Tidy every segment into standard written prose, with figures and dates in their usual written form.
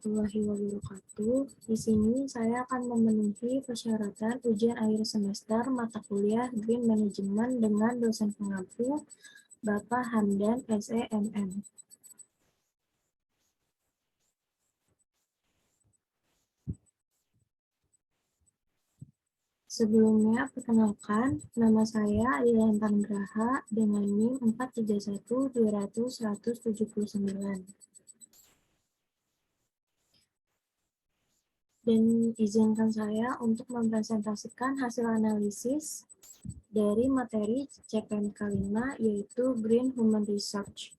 warahmatullahi wabarakatuh. Di sini saya akan memenuhi persyaratan ujian akhir semester mata kuliah Green Management dengan dosen pengampu Bapak Hamdan SEMM. Sebelumnya, perkenalkan, nama saya Adila Graha dengan NIM 431200179. Dan izinkan saya untuk mempresentasikan hasil analisis dari materi CPNK 5, yaitu Green Human Research.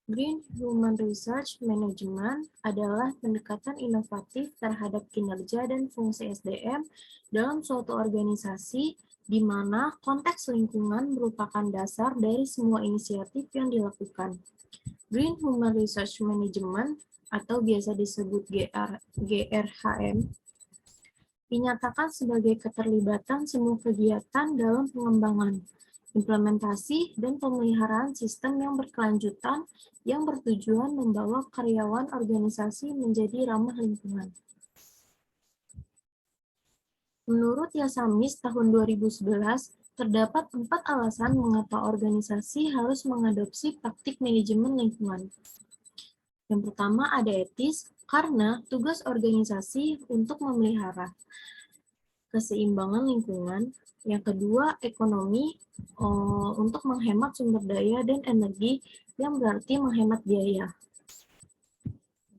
Green Human Research Management adalah pendekatan inovatif terhadap kinerja dan fungsi SDM dalam suatu organisasi di mana konteks lingkungan merupakan dasar dari semua inisiatif yang dilakukan. Green Human Research Management atau biasa disebut GRHM dinyatakan sebagai keterlibatan semua kegiatan dalam pengembangan, implementasi, dan pemeliharaan sistem yang berkelanjutan yang bertujuan membawa karyawan organisasi menjadi ramah lingkungan. Menurut Yasamis tahun 2011, terdapat 4 alasan mengapa organisasi harus mengadopsi praktik manajemen lingkungan. Yang pertama ada etis, karena tugas organisasi untuk memelihara keseimbangan lingkungan. Yang kedua, ekonomi, untuk menghemat sumber daya dan energi, yang berarti menghemat biaya.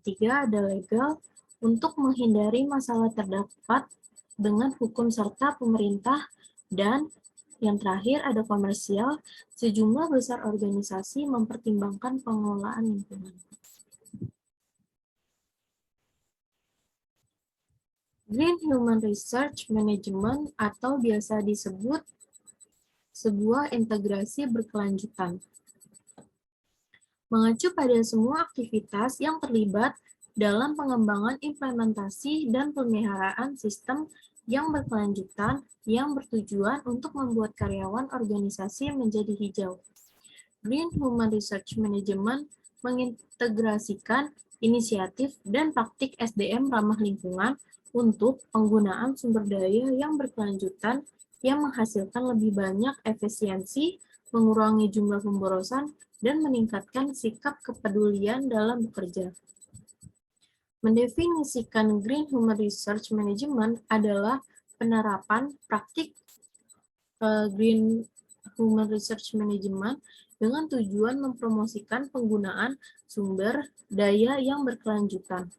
Ketiga, ada legal, untuk menghindari masalah terdapat dengan hukum serta pemerintah. Dan yang terakhir, ada komersial, sejumlah besar organisasi mempertimbangkan pengelolaan lingkungan. Green Human Research Management atau biasa disebut sebuah integrasi berkelanjutan. Mengacu pada semua aktivitas yang terlibat dalam pengembangan implementasi dan pemeliharaan sistem yang berkelanjutan yang bertujuan untuk membuat karyawan organisasi menjadi hijau. Green Human Research Management mengintegrasikan inisiatif dan praktik SDM ramah lingkungan untuk penggunaan sumber daya yang berkelanjutan yang menghasilkan lebih banyak efisiensi, mengurangi jumlah pemborosan, dan meningkatkan sikap kepedulian dalam bekerja. Mendefinisikan Green Human Research Management adalah penerapan praktik Green Human Research Management dengan tujuan mempromosikan penggunaan sumber daya yang berkelanjutan,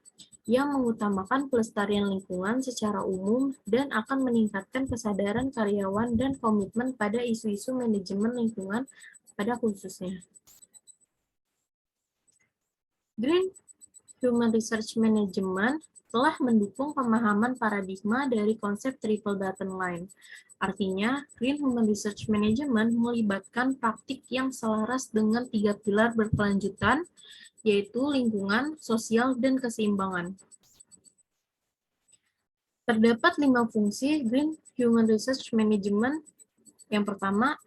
yang mengutamakan pelestarian lingkungan secara umum dan akan meningkatkan kesadaran karyawan dan komitmen pada isu-isu manajemen lingkungan pada khususnya. Green Human Research Management telah mendukung pemahaman paradigma dari konsep triple bottom line. Artinya, Green Human Research Management melibatkan praktik yang selaras dengan 3 pilar berkelanjutan, yaitu lingkungan, sosial, dan keseimbangan. Terdapat 5 fungsi Green Human Research Management. Yang pertama,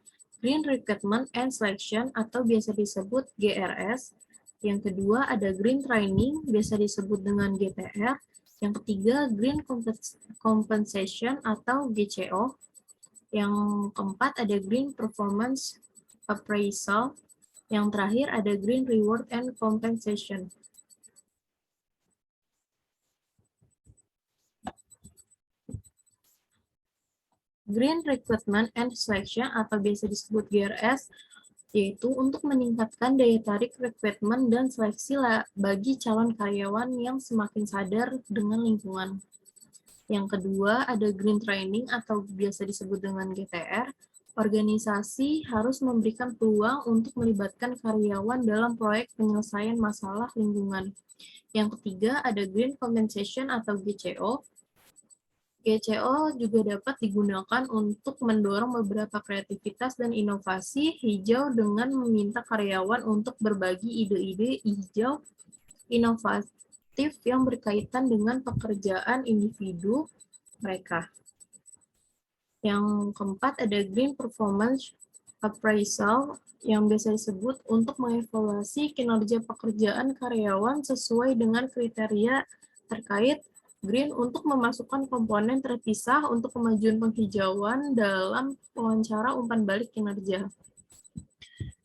Green Recruitment and Selection atau biasa disebut GRS. Yang kedua ada Green Training, biasa disebut dengan GTR. Yang ketiga Green Compensation atau GCO. Yang keempat ada Green Performance Appraisal. Yang terakhir ada Green Reward and Compensation. Green Recruitment and Selection atau biasa disebut GRS yaitu untuk meningkatkan daya tarik rekrutmen dan seleksi bagi calon karyawan yang semakin sadar dengan lingkungan. Yang kedua ada Green Training atau biasa disebut dengan GTR. Organisasi harus memberikan peluang untuk melibatkan karyawan dalam proyek penyelesaian masalah lingkungan. Yang ketiga ada Green Compensation atau GCO. GCO juga dapat digunakan untuk mendorong beberapa kreativitas dan inovasi hijau dengan meminta karyawan untuk berbagi ide-ide hijau inovatif yang berkaitan dengan pekerjaan individu mereka. Yang keempat ada Green Performance appraisal yang biasa disebut untuk mengevaluasi kinerja pekerjaan karyawan sesuai dengan kriteria terkait green untuk memasukkan komponen terpisah untuk kemajuan penghijauan dalam wawancara umpan balik kinerja.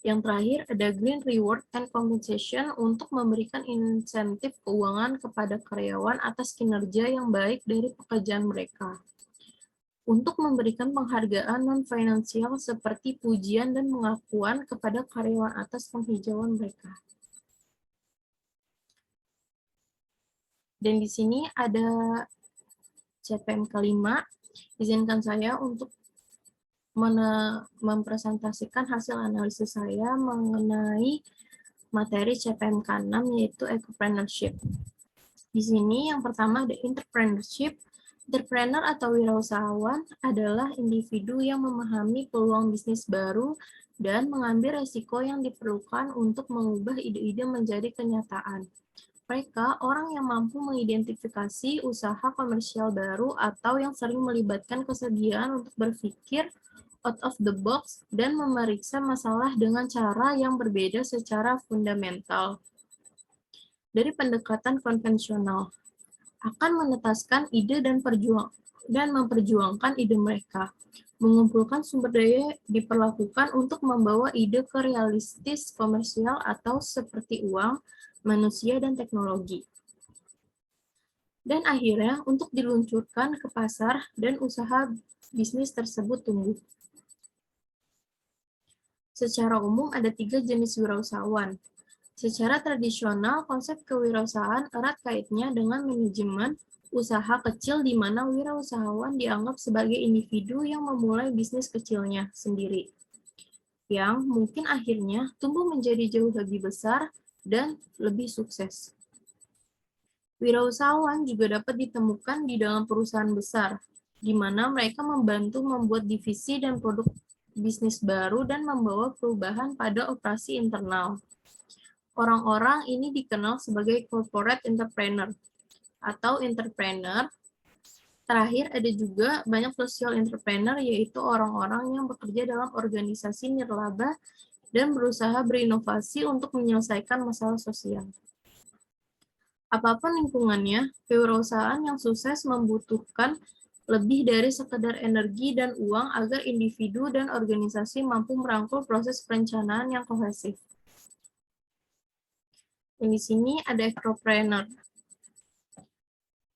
Yang terakhir ada green reward and compensation untuk memberikan insentif keuangan kepada karyawan atas kinerja yang baik dari pekerjaan mereka. Untuk memberikan penghargaan non-finansial seperti pujian dan pengakuan kepada karyawan atas penghijauan mereka. Dan di sini ada CPM kelima. Izinkan saya untuk mempresentasikan hasil analisis saya mengenai materi CPM ke-6 yaitu entrepreneurship. Di sini yang pertama ada entrepreneurship. Entrepreneur atau wirausahawan adalah individu yang memahami peluang bisnis baru dan mengambil resiko yang diperlukan untuk mengubah ide-ide menjadi kenyataan. Mereka orang yang mampu mengidentifikasi usaha komersial baru atau yang sering melibatkan kesediaan untuk berpikir out of the box dan memeriksa masalah dengan cara yang berbeda secara fundamental dari pendekatan konvensional. Akan menetaskan ide dan memperjuangkan ide mereka. Mengumpulkan sumber daya diperlakukan untuk membawa ide ke realistis komersial atau seperti uang, manusia, dan teknologi. Dan akhirnya untuk diluncurkan ke pasar dan usaha bisnis tersebut tumbuh. Secara umum ada 3 jenis wirausahawan. Secara tradisional, konsep kewirausahaan erat kaitnya dengan manajemen usaha kecil di mana wirausahawan dianggap sebagai individu yang memulai bisnis kecilnya sendiri, yang mungkin akhirnya tumbuh menjadi jauh lebih besar dan lebih sukses. Wirausahawan juga dapat ditemukan di dalam perusahaan besar, di mana mereka membantu membuat divisi dan produk bisnis baru dan membawa perubahan pada operasi internal. Orang-orang ini dikenal sebagai corporate entrepreneur atau entrepreneur. Terakhir ada juga banyak social entrepreneur, yaitu orang-orang yang bekerja dalam organisasi nirlaba dan berusaha berinovasi untuk menyelesaikan masalah sosial. Apapun lingkungannya, kewirausahaan yang sukses membutuhkan lebih dari sekedar energi dan uang agar individu dan organisasi mampu merangkul proses perencanaan yang kohesif. Di sini ada entrepreneur.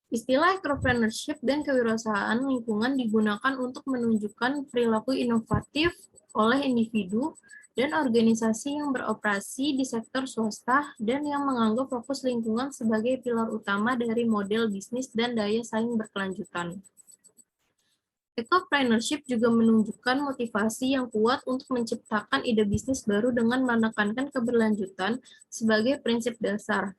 Istilah entrepreneurship dan kewirausahaan lingkungan digunakan untuk menunjukkan perilaku inovatif oleh individu dan organisasi yang beroperasi di sektor swasta dan yang menganggap fokus lingkungan sebagai pilar utama dari model bisnis dan daya saing berkelanjutan. Ecopreneurship juga menunjukkan motivasi yang kuat untuk menciptakan ide bisnis baru dengan menekankan keberlanjutan sebagai prinsip dasar.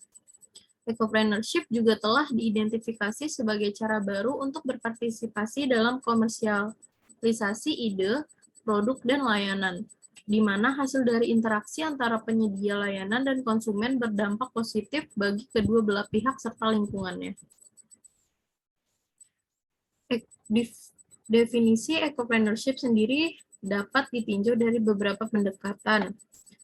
Ecopreneurship juga telah diidentifikasi sebagai cara baru untuk berpartisipasi dalam komersialisasi ide, produk, dan layanan, di mana hasil dari interaksi antara penyedia layanan dan konsumen berdampak positif bagi kedua belah pihak serta lingkungannya. Definisi ecopreneurship sendiri dapat ditinjau dari beberapa pendekatan,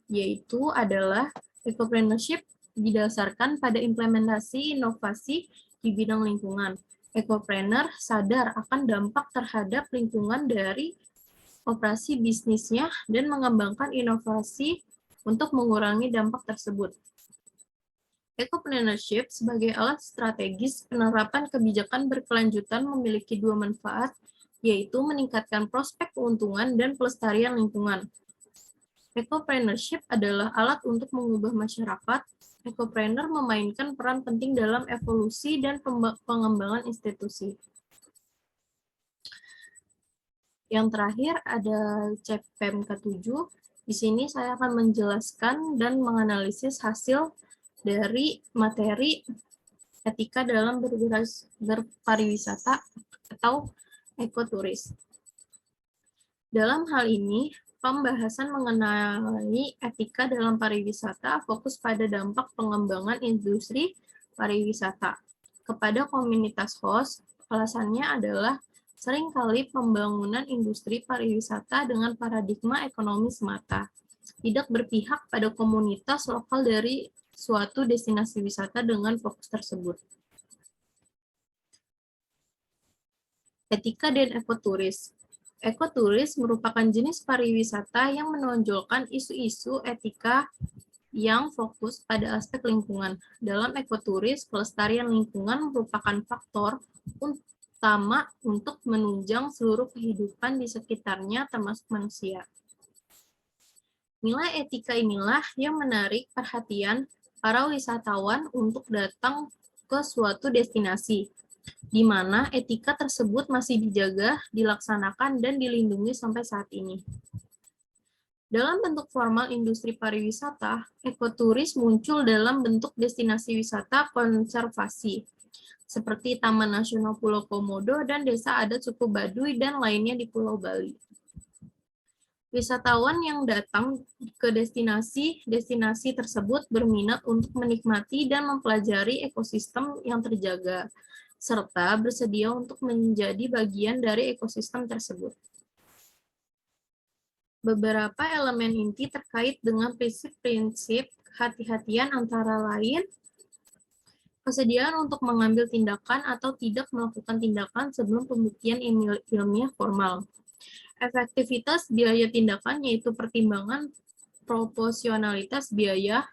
yaitu adalah ecopreneurship didasarkan pada implementasi inovasi di bidang lingkungan. Ecopreneur sadar akan dampak terhadap lingkungan dari operasi bisnisnya dan mengembangkan inovasi untuk mengurangi dampak tersebut. Ecopreneurship sebagai alat strategis penerapan kebijakan berkelanjutan memiliki dua manfaat, yaitu meningkatkan prospek keuntungan dan pelestarian lingkungan. Ecopreneurship adalah alat untuk mengubah masyarakat. Ecopreneur memainkan peran penting dalam evolusi dan pengembangan institusi. Yang terakhir ada CPM ke-7. Di sini saya akan menjelaskan dan menganalisis hasil dari materi etika dalam berpariwisata atau ekoturis. Dalam hal ini, pembahasan mengenai etika dalam pariwisata fokus pada dampak pengembangan industri pariwisata kepada komunitas host. Alasannya adalah seringkali pembangunan industri pariwisata dengan paradigma ekonomi semata, tidak berpihak pada komunitas lokal dari suatu destinasi wisata dengan fokus tersebut. Etika dan ekoturis. Ekoturis merupakan jenis pariwisata yang menonjolkan isu-isu etika yang fokus pada aspek lingkungan. Dalam ekoturis, kelestarian lingkungan merupakan faktor utama untuk menunjang seluruh kehidupan di sekitarnya termasuk manusia. Nilai etika inilah yang menarik perhatian para wisatawan untuk datang ke suatu destinasi, di mana etika tersebut masih dijaga, dilaksanakan, dan dilindungi sampai saat ini. Dalam bentuk formal industri pariwisata, ekoturis muncul dalam bentuk destinasi wisata konservasi, seperti Taman Nasional Pulau Komodo dan Desa Adat Suku Baduy dan lainnya di Pulau Bali. Wisatawan yang datang ke destinasi tersebut berminat untuk menikmati dan mempelajari ekosistem yang terjaga, serta bersedia untuk menjadi bagian dari ekosistem tersebut. Beberapa elemen inti terkait dengan prinsip-prinsip kehati-hatian antara lain kesediaan untuk mengambil tindakan atau tidak melakukan tindakan sebelum pembuktian ilmiah formal. Efektivitas biaya tindakan yaitu pertimbangan proporsionalitas biaya,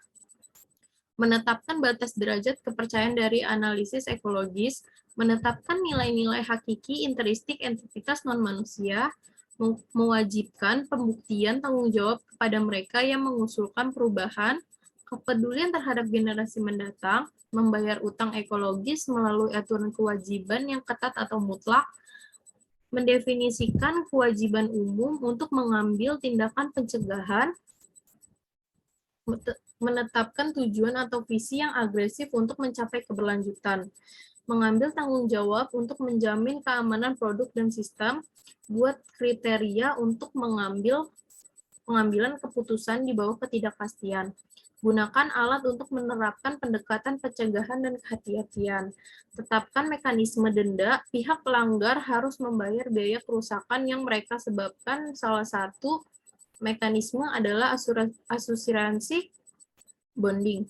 menetapkan batas derajat kepercayaan dari analisis ekologis, menetapkan nilai-nilai hakiki intrinsik entitas non-manusia, mewajibkan pembuktian tanggung jawab kepada mereka yang mengusulkan perubahan, kepedulian terhadap generasi mendatang, membayar utang ekologis melalui aturan kewajiban yang ketat atau mutlak, mendefinisikan kewajiban umum untuk mengambil tindakan pencegahan, menetapkan tujuan atau visi yang agresif untuk mencapai keberlanjutan, mengambil tanggung jawab untuk menjamin keamanan produk dan sistem, buat kriteria untuk pengambilan keputusan di bawah ketidakpastian. Gunakan alat untuk menerapkan pendekatan pencegahan dan kehati-hatian. Tetapkan mekanisme denda, pihak pelanggar harus membayar biaya kerusakan yang mereka sebabkan. Salah satu mekanisme adalah asuransi bonding.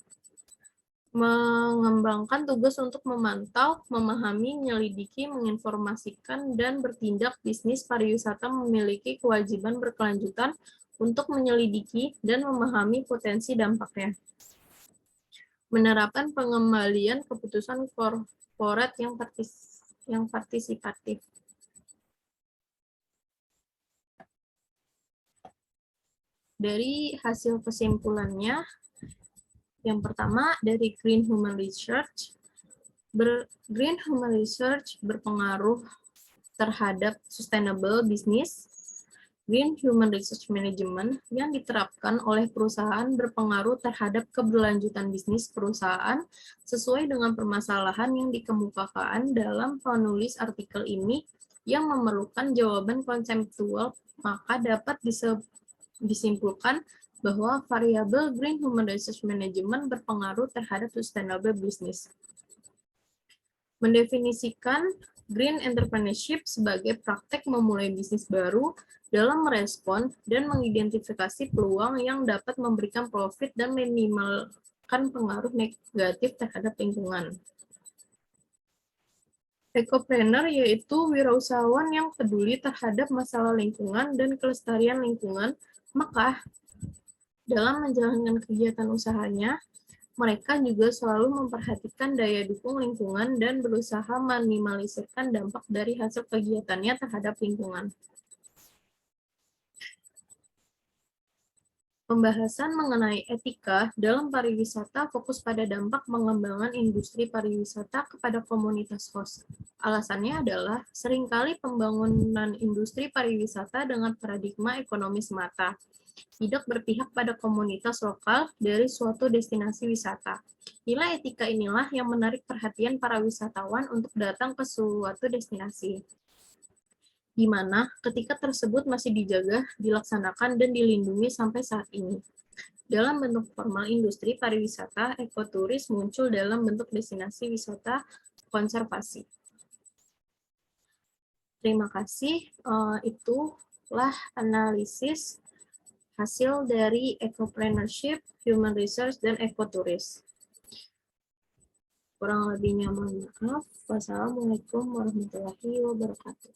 Mengembangkan tugas untuk memantau, memahami, menyelidiki, menginformasikan, dan bertindak. Bisnis pariwisata memiliki kewajiban berkelanjutan untuk menyelidiki dan memahami potensi dampaknya. Menerapkan pengembalian keputusan korporat yang partisipatif. Dari hasil kesimpulannya, yang pertama dari Green Human Research, Green Human Research berpengaruh terhadap sustainable business. Green Human Research Management yang diterapkan oleh perusahaan berpengaruh terhadap keberlanjutan bisnis perusahaan sesuai dengan permasalahan yang dikemukakan dalam penulis artikel ini yang memerlukan jawaban konseptual, maka dapat disimpulkan bahwa variabel Green Human Research Management berpengaruh terhadap sustainable business. Mendefinisikan Green Entrepreneurship sebagai praktek memulai bisnis baru dalam merespon dan mengidentifikasi peluang yang dapat memberikan profit dan meminimalkan pengaruh negatif terhadap lingkungan. Ecopreneur yaitu wirausahawan yang peduli terhadap masalah lingkungan dan kelestarian lingkungan, maka dalam menjalankan kegiatan usahanya, mereka juga selalu memperhatikan daya dukung lingkungan dan berusaha meminimalisirkan dampak dari hasil kegiatannya terhadap lingkungan. Pembahasan mengenai etika dalam pariwisata fokus pada dampak pengembangan industri pariwisata kepada komunitas host. Alasannya adalah seringkali pembangunan industri pariwisata dengan paradigma ekonomi semata, tidak berpihak pada komunitas lokal dari suatu destinasi wisata. Nilai etika inilah yang menarik perhatian para wisatawan untuk datang ke suatu destinasi, di mana ketika tersebut masih dijaga, dilaksanakan, dan dilindungi sampai saat ini. Dalam bentuk formal industri pariwisata, ekoturis muncul dalam bentuk destinasi wisata konservasi. Terima kasih. Itulah analisis hasil dari ecopreneurship, human research, dan ecoturis. Kurang lebihnya mohon maaf. Wassalamualaikum warahmatullahi wabarakatuh.